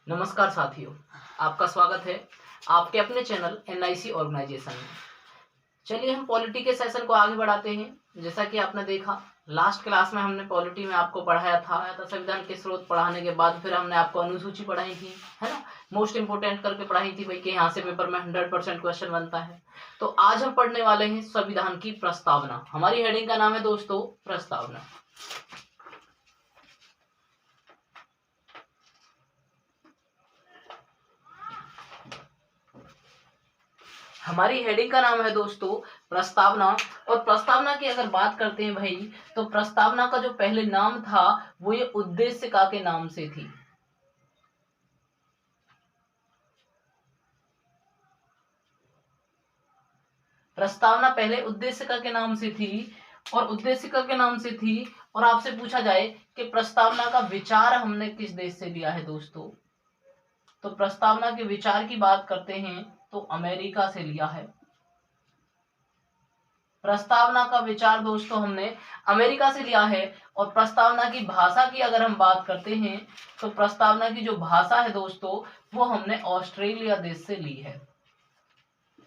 नमस्कार साथियों, आपका स्वागत है आपके अपने चैनल एनआईसी ऑर्गेनाइजेशन में। चलिए हम पॉलिटी के सेशन को आगे बढ़ाते हैं। जैसा कि आपने देखा लास्ट क्लास में हमने पॉलिटी में आपको पढ़ाया था संविधान के स्रोत पढ़ाने के बाद फिर हमने आपको अनुसूची पढ़ाई थी, है ना। मोस्ट इंपोर्टेंट करके पढ़ाई थी भाई कि यहाँ से पेपर में 100% क्वेश्चन बनता है। तो आज हम पढ़ने वाले हैं संविधान की प्रस्तावना। हमारी हेडिंग का नाम है दोस्तों प्रस्तावना। हमारी हेडिंग का नाम है दोस्तों प्रस्तावना। और प्रस्तावना की अगर बात करते हैं भाई, तो प्रस्तावना का जो पहले नाम था वो ये उद्देशिका के नाम से थी। प्रस्तावना पहले उद्देशिका के नाम से थी और उद्देशिका के नाम से थी। और आपसे पूछा जाए कि प्रस्तावना का विचार हमने किस देश से लिया है दोस्तों, तो प्रस्तावना के विचार की बात करते हैं तो अमेरिका से लिया है। प्रस्तावना का विचार दोस्तों हमने अमेरिका से लिया है। और प्रस्तावना की भाषा की अगर हम बात करते हैं तो प्रस्तावना की जो भाषा है दोस्तों वो हमने ऑस्ट्रेलिया देश से ली है।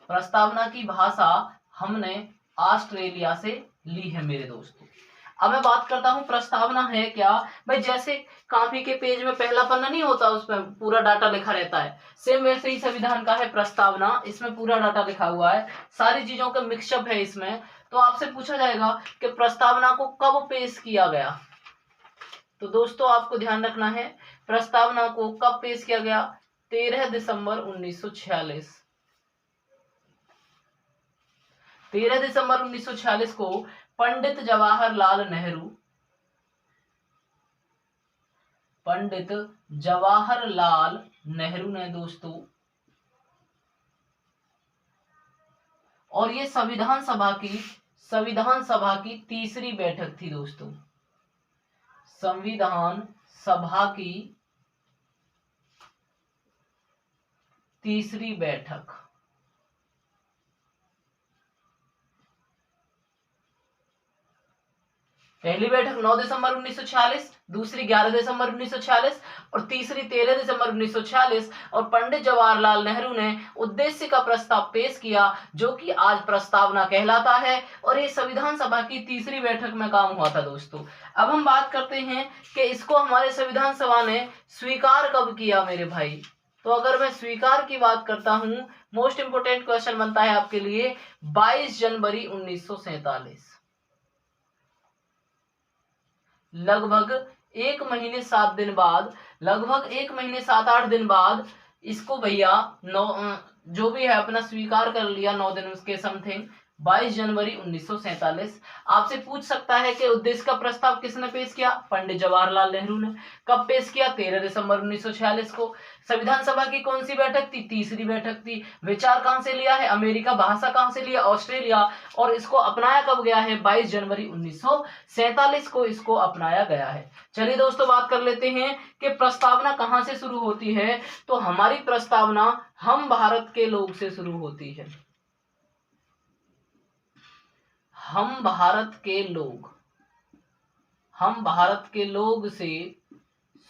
प्रस्तावना की भाषा हमने ऑस्ट्रेलिया से ली है मेरे दोस्तों। अब मैं बात करता हूं प्रस्तावना है क्या। भाई जैसे कॉपी के पेज में पहला पन्ना नहीं होता, उसमें पूरा डाटा लिखा रहता है, सेम वैसे ही संविधान का है प्रस्तावना। इसमें पूरा डाटा लिखा हुआ है, सारी चीजों का मिक्सअप है इसमें। तो आपसे पूछा जाएगा कि प्रस्तावना को कब पेश किया गया, तो दोस्तों आपको ध्यान रखना है प्रस्तावना को कब पेश किया गया। 13 दिसंबर 1946। 13 दिसंबर 1946 को पंडित जवाहरलाल नेहरू ने दोस्तों, और ये संविधान सभा की तीसरी बैठक थी दोस्तों। संविधान सभा की तीसरी बैठक। पहली बैठक 9 दिसंबर 1946, दूसरी 11 दिसंबर 1946 और तीसरी 13 दिसंबर 1946। और पंडित जवाहरलाल नेहरू ने उद्देश्य का प्रस्ताव पेश किया जो कि आज प्रस्तावना कहलाता है। और ये संविधान सभा की तीसरी बैठक में काम हुआ था दोस्तों। अब हम बात करते हैं कि इसको हमारे संविधान सभा ने स्वीकार कब किया मेरे भाई। तो अगर मैं स्वीकार की बात करता हूं, मोस्ट इंपोर्टेंट क्वेश्चन बनता है आपके लिए 22 जनवरी 1947। लगभग 1 महीने 7 दिन बाद, लगभग 1 महीने 7-8 दिन बाद इसको भैया जो भी है अपना स्वीकार कर लिया 9 दिन उसके समथिंग। 22 जनवरी 1947। आपसे पूछ सकता है कि उद्देश्य का प्रस्ताव किसने पेश किया, पंडित जवाहरलाल नेहरू ने। कब पेश किया, 13 दिसंबर 1946 को। संविधान सभा की कौन सी बैठक थी, तीसरी बैठक थी। विचार कहां से लिया है, अमेरिका। भाषा कहां से लिया, ऑस्ट्रेलिया। और इसको अपनाया कब गया है, 22 जनवरी 1947 को इसको अपनाया गया है। चलिए दोस्तों बात कर लेते हैं कि प्रस्तावना कहां से शुरू होती है। तो हमारी प्रस्तावना हम भारत के लोग से शुरू होती है। हम भारत के लोग से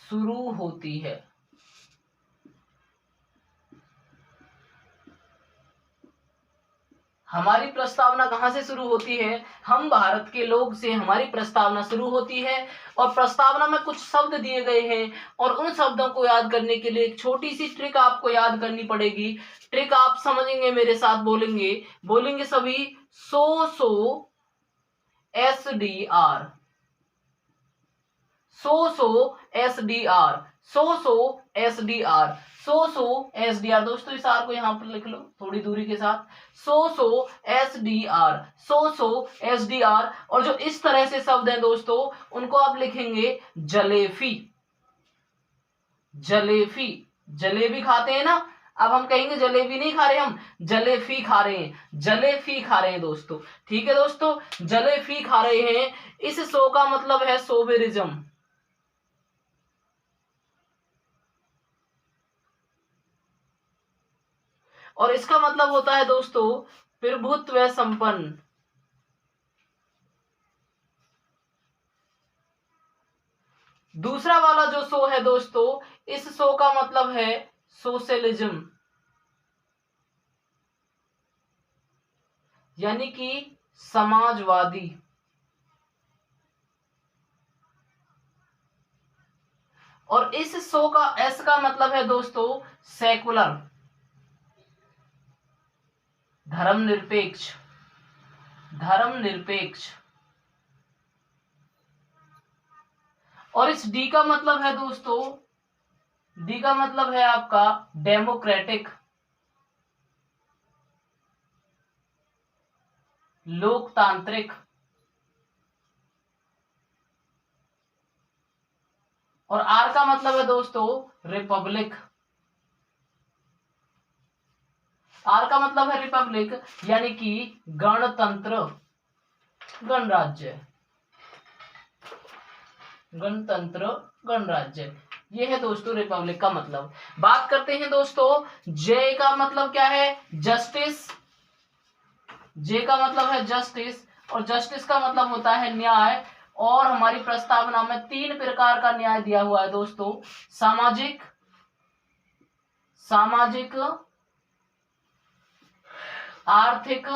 शुरू होती है। हमारी प्रस्तावना कहां से शुरू होती है, हम भारत के लोग से हमारी प्रस्तावना शुरू होती है। और प्रस्तावना में कुछ शब्द दिए गए हैं और उन शब्दों को याद करने के लिए एक छोटी सी ट्रिक आपको याद करनी पड़ेगी। ट्रिक आप समझेंगे, मेरे साथ बोलेंगे सभी। सो SDR, SDR दोस्तों, इस आर को यहां पर लिख लो थोड़ी दूरी के साथ। SDR। और जो इस तरह से शब्द है दोस्तों उनको आप लिखेंगे जलेबी खाते हैं ना। अब हम कहेंगे जलेबी नहीं खा रहे, हम जलेफी खा रहे हैं दोस्तों। ठीक है दोस्तों, जलेफी खा रहे हैं। इस शो का मतलब है सोवेरिज्म। और इसका मतलब होता है दोस्तों प्रभुत्व संपन्न। दूसरा वाला जो सो है दोस्तों, इस सो का मतलब है सोशलिज्म, यानी कि समाजवादी। और इस सो का एस का मतलब है दोस्तों सेकुलर, धर्मनिरपेक्ष, धर्मनिरपेक्ष। और इस डी का मतलब है दोस्तों, डी का मतलब है आपका डेमोक्रेटिक, लोकतांत्रिक। और आर का मतलब है दोस्तों रिपब्लिक, आर का मतलब है रिपब्लिक यानी कि गणतंत्र, गणराज्य, गणतंत्र, गणराज्य। ये है दोस्तों रिपब्लिक का मतलब। बात करते हैं दोस्तों जे का मतलब क्या है, जस्टिस। जे का मतलब है जस्टिस, और जस्टिस का मतलब होता है न्याय। और हमारी प्रस्तावना में 3 प्रकार का न्याय दिया हुआ है दोस्तों, सामाजिक, सामाजिक, आर्थिक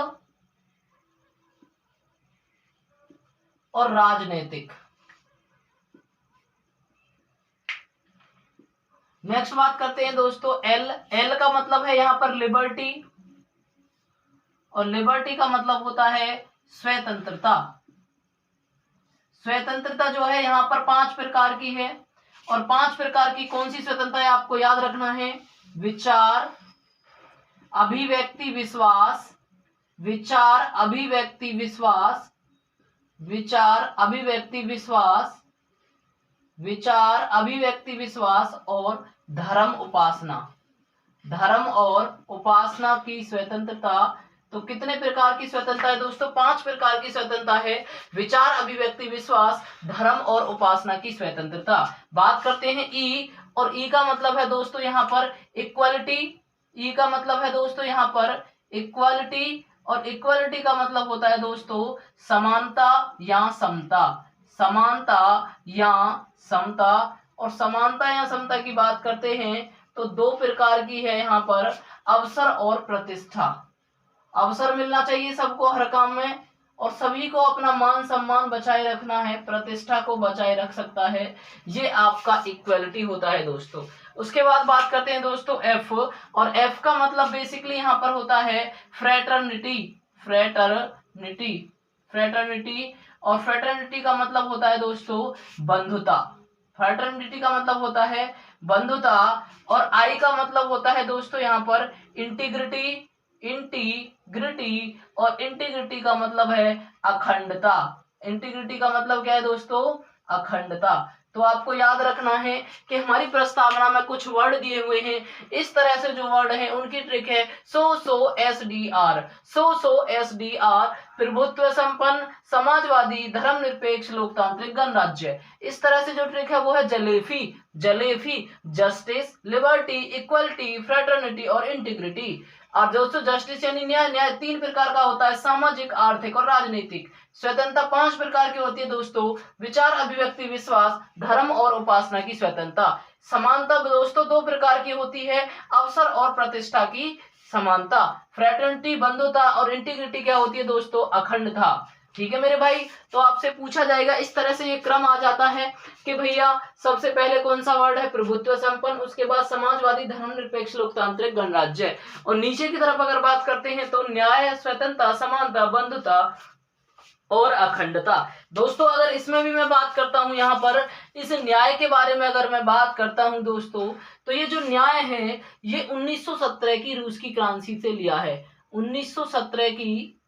और राजनीतिक। नेक्स्ट बात करते हैं दोस्तों एल। एल का मतलब है यहां पर लिबर्टी, और लिबर्टी का मतलब होता है स्वतंत्रता। स्वतंत्रता जो है यहाँ पर 5 प्रकार की है, और 5 प्रकार की कौन सी स्वतंत्रता है आपको याद रखना है, विचार, अभिव्यक्ति, विश्वास, विचार, अभिव्यक्ति, विश्वास, विचार, अभिव्यक्ति, विश्वास, विचार, अभिव्यक्ति, विश्वास और धर्म उपासना। धर्म और उपासना की स्वतंत्रता। तो कितने प्रकार की स्वतंत्रता है दोस्तों, 5 प्रकार की स्वतंत्रता है, विचार, अभिव्यक्ति, विश्वास, धर्म और उपासना की स्वतंत्रता। बात करते हैं ई, और ई का मतलब है दोस्तों यहाँ पर इक्वालिटी। ई का मतलब है दोस्तों यहाँ पर इक्वालिटी, और इक्वालिटी का मतलब होता है दोस्तों समानता या समता, समानता या समता। और समानता या समता की बात करते हैं तो 2 प्रकार की है यहाँ पर, अवसर और प्रतिष्ठा। अवसर मिलना चाहिए सबको हर काम में, और सभी को अपना मान सम्मान बचाए रखना है, प्रतिष्ठा को बचाए रख सकता है, ये आपका इक्वलिटी होता है दोस्तों। उसके बाद बात करते हैं दोस्तों एफ, और एफ का मतलब बेसिकली यहाँ पर होता है फ्रेटर्निटी, फ्रेटर्निटी, फ्रेटर्निटी। और फ्रेटर्निटी का मतलब होता है दोस्तों बंधुता, फ्रेटर्निटी का मतलब होता है बंधुता। और आई का मतलब होता है दोस्तों यहाँ पर इंटीग्रिटी, इंटीग्रिटी। और इंटीग्रिटी का मतलब है अखंडता, इंटीग्रिटी का मतलब क्या है दोस्तों, अखंडता। तो आपको याद रखना है कि हमारी प्रस्तावना में कुछ वर्ड दिए हुए हैं, इस तरह से जो वर्ड हैं उनकी ट्रिक है सो एस डी आर, सो एस डी आर, प्रभुत्व संपन्न, समाजवादी, धर्मनिरपेक्ष, लोकतांत्रिक, गणराज्य। इस तरह से जो ट्रिक है वो है जलेफी, जलेफी, जस्टिस, लिबर्टी, इक्वलिटी, फ्रेटर्निटी और इंटीग्रिटी। और दोस्तों जस्टिस यानी न्याय, न्याय 3 प्रकार का होता है, सामाजिक, आर्थिक और राजनीतिक। स्वतंत्रता 5 प्रकार की होती है दोस्तों, विचार, अभिव्यक्ति, विश्वास, धर्म और उपासना की स्वतंत्रता। समानता दोस्तों 2 प्रकार की होती है, अवसर और प्रतिष्ठा की समानता। फ्रेटर्निटी बंधुता, और इंटीग्रिटी क्या होती है दोस्तों, अखंडता। ठीक है मेरे भाई, तो आपसे पूछा जाएगा इस तरह से, ये क्रम आ जाता है कि भैया सबसे पहले कौन सा वर्ड है, प्रभुत्व संपन्न, उसके बाद समाजवादी, धर्मनिरपेक्ष, लोकतांत्रिक, गणराज्य। और नीचे की तरफ अगर बात करते हैं तो न्याय, स्वतंत्रता, समानता, बंधुता और अखंडता। दोस्तों अगर इसमें भी मैं बात करता हूं, यहाँ पर इस न्याय के बारे में अगर मैं बात करता हूं दोस्तों, तो ये जो न्याय है ये 1917 की रूस की क्रांति से लिया है, 1917 की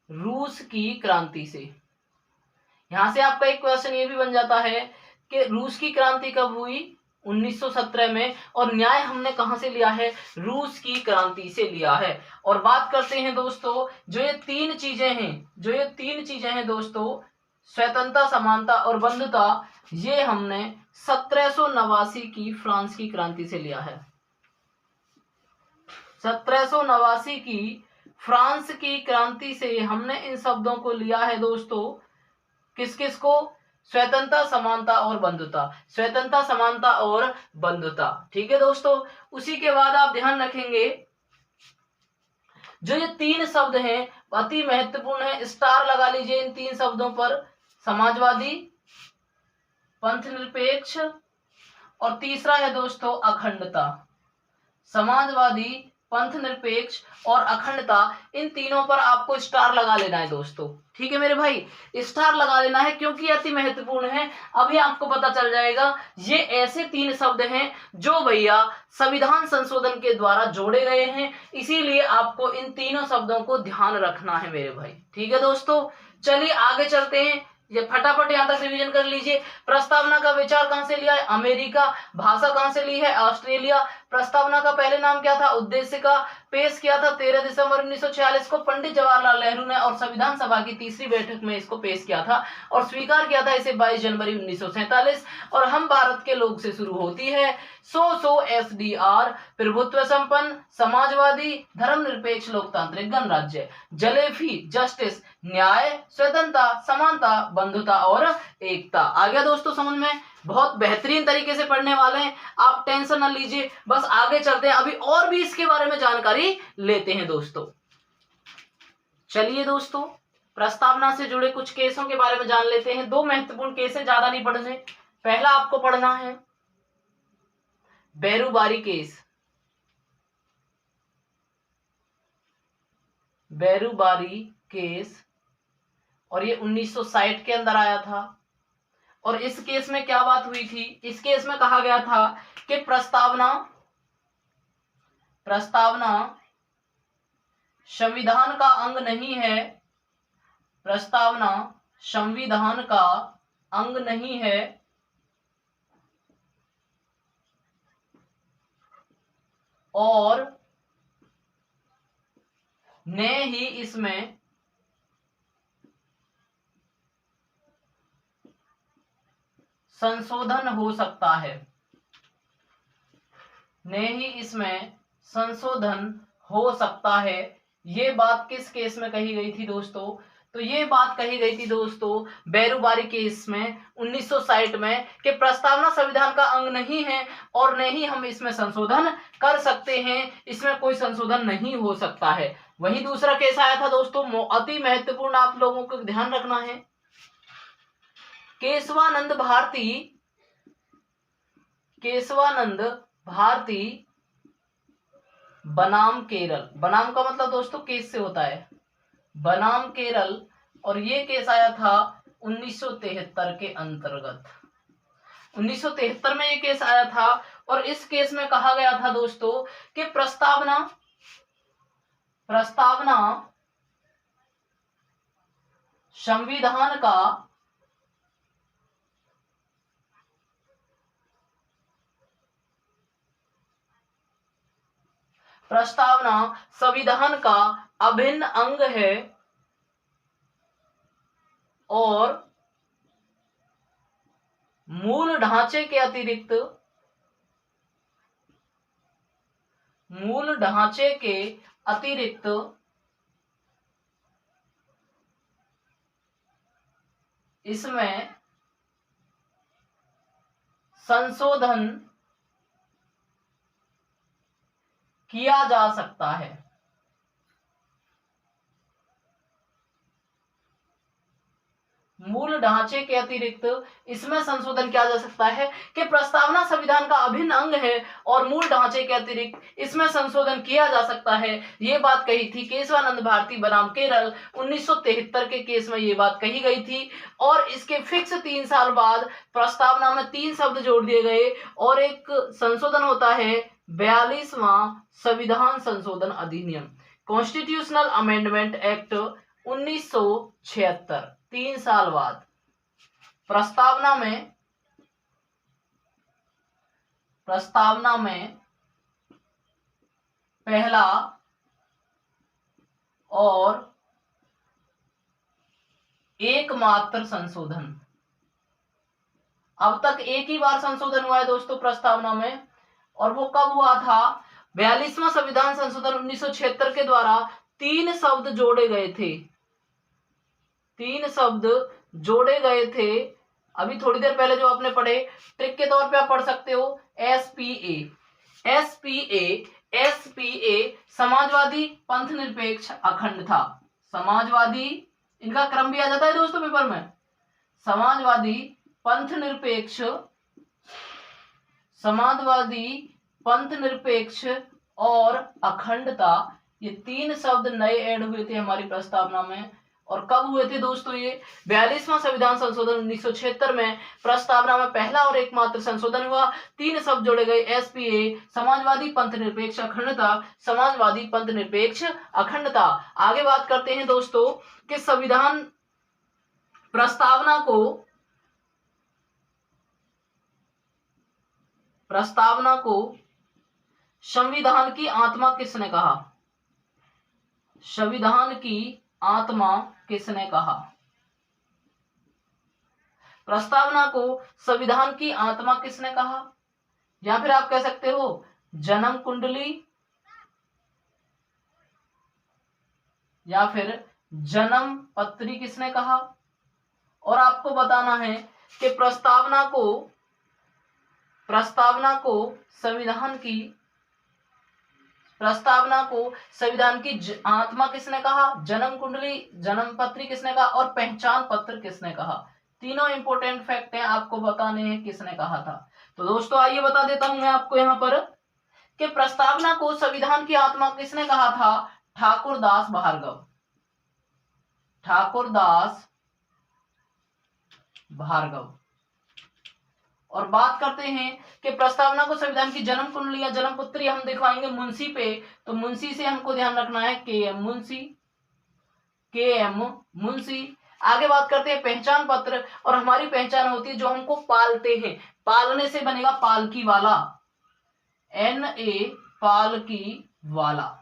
रूस की क्रांति से। यहां से आपका एक क्वेश्चन ये भी बन जाता है कि रूस की क्रांति कब हुई, 1917 में, और न्याय हमने कहां से लिया है, रूस की क्रांति से लिया है। और बात करते हैं दोस्तों जो ये 3 चीजें हैं, जो ये 3 चीजें हैं दोस्तों, स्वतंत्रता, समानता और बंधुता, ये हमने 1789 की फ्रांस की क्रांति से लिया है, 1789 की फ्रांस की क्रांति से हमने इन शब्दों को लिया है दोस्तों। किस किस को, स्वतंत्रता, समानता और बंधुता, स्वतंत्रता, समानता और बंधुता। ठीक है दोस्तों, उसी के बाद आप ध्यान रखेंगे जो ये तीन शब्द हैं अति महत्वपूर्ण है, स्टार लगा लीजिए इन तीन शब्दों पर, समाजवादी, पंथ निरपेक्ष और तीसरा है दोस्तों अखंडता। समाजवादी, पंथ निरपेक्ष और अखंडता, इन तीनों पर आपको स्टार लगा लेना है दोस्तों। ठीक है मेरे भाई, स्टार लगा लेना है क्योंकि अति महत्वपूर्ण है। अभी आपको पता चल जाएगा ये ऐसे तीन शब्द हैं जो भैया संविधान संशोधन के द्वारा जोड़े गए हैं, इसीलिए आपको इन तीनों शब्दों को ध्यान रखना है मेरे भाई। ठीक है दोस्तों, चलिए आगे चलते हैं, ये फटाफट यहां तक रिवीजन कर लीजिए। प्रस्तावना का विचार कहां से लिया है? अमेरिका। भाषा कहां से ली है? ऑस्ट्रेलिया। प्रस्तावना का पहले नाम क्या था? उद्देश्य का। पेश किया था 13 दिसंबर 1946 को पंडित जवाहरलाल नेहरू ने और संविधान सभा की तीसरी बैठक में इसको पेश किया था और स्वीकार किया था इसे 22 जनवरी 1947। और हम भारत के लोग से शुरू होती है। सो एसडीआर, प्रभुत्व संपन्न, समाजवादी, धर्मनिरपेक्ष, लोकतांत्रिक गणराज्य। जलेफी, जस्टिस, न्याय, स्वतंत्रता, समानता, बंधुता और एकता। आ गया दोस्तों समझ में? बहुत बेहतरीन तरीके से पढ़ने वाले हैं, आप टेंशन न लीजिए। बस आगे चलते हैं, अभी और भी इसके बारे में जानकारी लेते हैं दोस्तों। चलिए दोस्तों, प्रस्तावना से जुड़े कुछ केसों के बारे में जान लेते हैं। दो महत्वपूर्ण केस है, ज्यादा नहीं पढ़ने। पहला आपको पढ़ना है बेरुबारी केस। बेरुबारी केस, और ये 1960 के अंदर आया था। और इस केस में क्या बात हुई थी? इस केस में कहा गया था कि प्रस्तावना संविधान का अंग नहीं है। प्रस्तावना संविधान का अंग नहीं है और न ही इसमें संशोधन हो सकता है। न ही इसमें संशोधन हो सकता है। ये बात किस केस में कही गई थी दोस्तों? तो ये बात कही गई थी दोस्तों बेरुबारी केस में 1960 में कि प्रस्तावना संविधान का अंग नहीं है और न ही हम इसमें संशोधन कर सकते हैं, इसमें कोई संशोधन नहीं हो सकता है। वही दूसरा केस आया था दोस्तों, अति महत्वपूर्ण, आप लोगों को ध्यान रखना है, केशवानंद भारती बनाम केरल। बनाम का मतलब दोस्तों केस से होता है, बनाम केरल। और ये केस आया था 1973 के अंतर्गत। 1973 में ये केस आया था और इस केस में कहा गया था दोस्तों कि प्रस्तावना संविधान का अभिन्न अंग है और मूल ढांचे के अतिरिक्त इसमें संशोधन किया जा सकता है। मूल ढांचे के अतिरिक्त इसमें संशोधन किया जा सकता है कि प्रस्तावना संविधान का अभिन्न अंग है और मूल ढांचे के अतिरिक्त इसमें संशोधन किया जा सकता है। ये बात कही थी केशवानंद भारती बनाम केरल 1973 के केस में ये बात कही गई थी। और इसके फिक्स 3 साल बाद प्रस्तावना में 3 शब्द जोड़ दिए गए और एक संशोधन होता है 42वां संविधान संशोधन अधिनियम, कॉन्स्टिट्यूशनल अमेंडमेंट एक्ट 1976। 3 साल बाद प्रस्तावना में पहला और एकमात्र संशोधन। अब तक एक ही बार संशोधन हुआ है दोस्तों प्रस्तावना में, और वो कब हुआ था? 42वां संविधान संशोधन 1976 के द्वारा 3 शब्द जोड़े गए थे। 3 शब्द जोड़े गए थे अभी थोड़ी देर पहले जो आपने पढ़े, ट्रिक के तौर पे आप पढ़ सकते हो SPA। समाजवादी, पंथ निरपेक्ष, अखंड था। समाजवादी, इनका क्रम भी आ जाता है दोस्तों पेपर में, समाजवादी, पंथ निरपेक्ष, समाजवादी, पंथ निरपेक्ष और अखंडता, ये 3 शब्द नए ऐड हुए थे हमारी प्रस्तावना में। और कब हुए थे दोस्तों ये? 42वां संविधान संशोधन 1976 में प्रस्तावना में पहला और एकमात्र संशोधन हुआ। 3 शब्द जोड़े गए, SPA, समाजवादी, पंथ निरपेक्ष, अखंडता, समाजवादी, पंथ निरपेक्ष, अखंडता। आगे बात करते हैं दोस्तों कि संविधान प्रस्तावना को संविधान की आत्मा किसने कहा? संविधान की आत्मा किसने कहा? प्रस्तावना को संविधान की आत्मा किसने कहा? या फिर आप कह सकते हो जन्म कुंडली, या फिर जन्म पत्री किसने कहा? और आपको बताना है कि प्रस्तावना को संविधान की आत्मा किसने कहा, जन्म कुंडली, जन्म पत्री किसने कहा और पहचान पत्र किसने कहा। तीनों इंपॉर्टेंट फैक्ट हैं, आपको बताने हैं किसने कहा था। तो दोस्तों आइए बता देता हूं मैं आपको यहां पर कि प्रस्तावना को संविधान की आत्मा किसने कहा था? ठाकुरदास भार्गव। ठाकुरदास भार्गव। और बात करते हैं कि प्रस्तावना को संविधान की जन्म कुंडली या जन्म पत्री हम दिखवाएंगे मुंशी पे, तो मुंशी से हमको ध्यान रखना है KM मुंशी। आगे बात करते हैं पहचान पत्र, और हमारी पहचान होती है जो हमको पालते हैं, पालने से बनेगा पालकी वाला, NA पालकी वाला,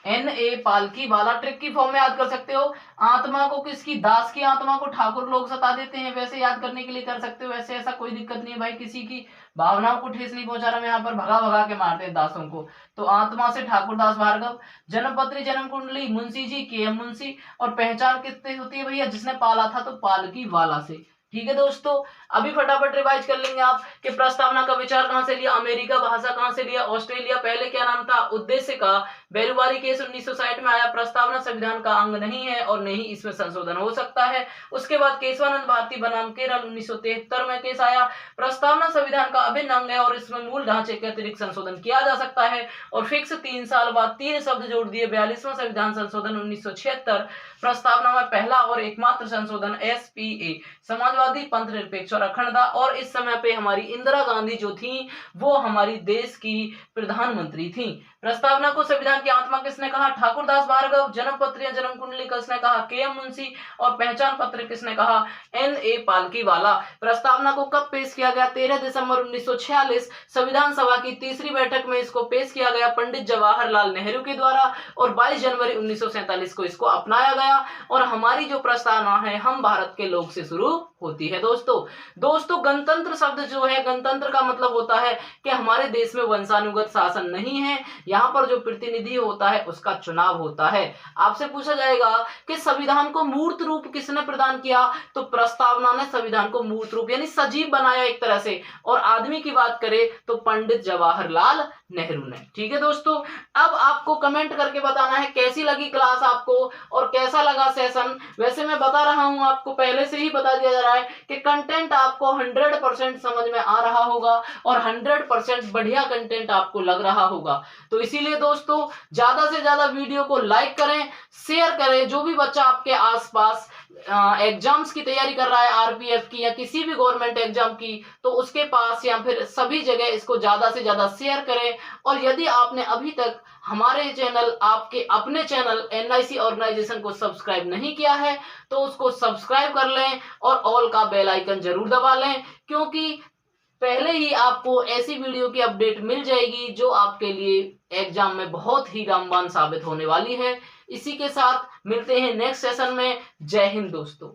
NA पालकी वाला। ट्रिक की फॉर्म में याद कर सकते हो। आत्मा को किसकी? दास की आत्मा को ठाकुर लोग सता देते हैं, वैसे याद करने के लिए कर सकते हो। वैसे ऐसा कोई दिक्कत नहीं है भाई, किसी की भावनाओं को ठेस नहीं पहुंचा रहा मैं यहाँ पर, भगा भगा के मारते हैं दासों को। तो आत्मा से ठाकुरदास भार्गव, जन्म पत्री जन्म कुंडली मुंशी जी KM मुंशी, और पहचान किससे होती है भैया? जिसने पाला था तो पालकी वाला से। ठीक है दोस्तों, अभी फटाफट रिवाइज कर लेंगे आप कि प्रस्तावना का विचार कहां से लिया, अमेरिका, भाषा कहां से लिया, ऑस्ट्रेलिया, पहले क्या नाम था, उद्देश्य का, बेरुवारी केस 1960 में आया, प्रस्तावना संविधान का अंग नहीं है और नहीं इसमें संशोधन हो सकता है। उसके बाद केशवानंद भारती बनाम केरल 1973 में केस आया, प्रस्तावना संविधान का अभिन्न अंग है और इसमें मूल ढांचे के अतिरिक्त संशोधन किया जा सकता है। और फिक्स 3 साल बाद 3 शब्द जोड़ दिए, 42वां संविधान संशोधन 1976, प्रस्तावना में पहला और एकमात्र संशोधन SPA, समाजवादी, पंथ निरपेक्ष और अखंडता। और इस समय पे हमारी इंदिरा गांधी जो थी वो हमारी देश की प्रधानमंत्री थी। प्रस्तावना को संविधान की आत्मा किसने कहा? ठाकुरदास भार्गव। जन्म पत्र या जन्म कुंडली किसने कहा? KM मुंशी। और पहचान पत्र किसने कहा? NA पालकी वाला। प्रस्तावना को कब पेश किया गया? 13 दिसंबर 1946 संविधान सभा की तीसरी बैठक में इसको पेश किया गया पंडित जवाहरलाल नेहरू के द्वारा, और 22 जनवरी 1947 को इसको अपनाया गया। और हमारी जो प्रस्तावना है हम भारत के लोग से शुरू होती है। दोस्तों गणतंत्र शब्द जो है, गणतंत्र का मतलब होता है कि हमारे देश में वंशानुगत शासन नहीं है, यहाँ पर जो प्रतिनिधि होता है उसका चुनाव होता है। आपसे पूछा जाएगा कि संविधान को मूर्त रूप किसने प्रदान किया, तो प्रस्तावना ने संविधान को मूर्त रूप यानी सजीव बनाया एक तरह से। और आदमी की बात करें तो पंडित जवाहरलाल नेहरू ने। ठीक है दोस्तों, अब आपको कमेंट करके बताना है कैसी लगी क्लास आपको और कैसा लगा सेशन। वैसे मैं बता रहा हूं, आपको पहले से ही बता दिया जा रहा है कि कंटेंट आपको 100% समझ में आ रहा होगा और 100% बढ़िया कंटेंट आपको लग रहा होगा। तो इसीलिए दोस्तों ज्यादा से ज्यादा वीडियो को लाइक करें, शेयर करें। जो भी बच्चा आपके आसपास एग्जाम्स की तैयारी कर रहा है, RPF की या किसी भी गवर्नमेंट एग्जाम की, तो उसके पास या फिर सभी जगह इसको ज्यादा से ज्यादा शेयर करें। और यदि आपने अभी तक हमारे चैनल, आपके अपने चैनल NIC ऑर्गेनाइजेशन को सब्सक्राइब नहीं किया है तो उसको सब्सक्राइब कर लें और ऑल का बेल आइकन जरूर दबा लें, क्योंकि पहले ही आपको ऐसी वीडियो की अपडेट मिल जाएगी जो आपके लिए एग्जाम में बहुत ही रामबाण साबित होने वाली है। इसी के साथ मिलते हैं नेक्स्ट सेशन में। जय हिंद दोस्तों।